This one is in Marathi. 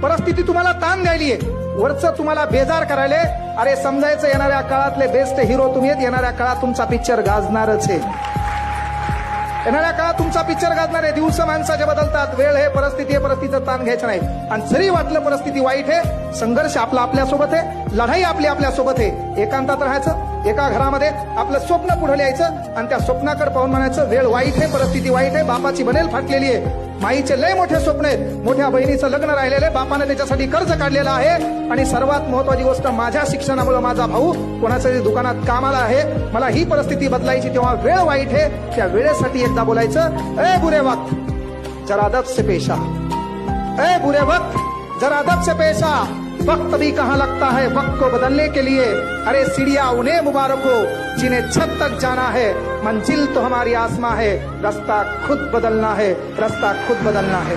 परिस्थिती तुम्हाला ताण द्यायली आहे, वरचं तुम्हाला बेजार करायले. अरे समजायचं, येणाऱ्या काळातले बेस्ट हिरो तुम्ही आहेत. येणाऱ्या काळात तुमचा पिक्चर गाजणारच आहे. येणाऱ्या काळात तुमचा पिक्चर गाजणार आहे. दिवस माणसाचे बदलतात, वेळ हे परिस्थिती आहे, परिस्थितीचं ताण घ्यायचं नाही. आणि जरी वाटलं परिस्थिती वाईट आहे, संघर्ष आपला आपल्यासोबत आहे, लढाई आपली आपल्यासोबत आहे. एकांतात राहायचं, एका घरामध्ये आपलं स्वप्न पुढे लिहायचं आणि त्या स्वप्नाकडे पाहून म्हणायचं वेळ वाईट आहे, परिस्थिती वाईट आहे, बापाची बनेल फाटलेली आहे, माईचे लय मोठे स्वप्न आहेत, मोठ्या बहिणीचं लग्न राहिलेलं आहे, बापाने त्याच्यासाठी कर्ज काढलेलं आहे. आणि सर्वात महत्वाची गोष्ट, माझ्या शिक्षणामुळे माझा भाऊ कोणाच्या दुकानात कामाला आहे. मला ही परिस्थिती बदलायची, तेव्हा वेळ वाईट आहे. त्या वेळेसाठी एकदा बोलायचं, ए बुरे वक्त जरा अदब से पेशा, ए बुरे वक्त जरा अदब से पेशा, वक्त भी कहाँ लगता है वक्त को बदलने के लिए. अरे सीढ़ियां उन्हें मुबारक हो जिन्हें छत तक जाना है, मंजिल तो हमारी आसमां है, रास्ता खुद बदलना है, रास्ता खुद बदलना है.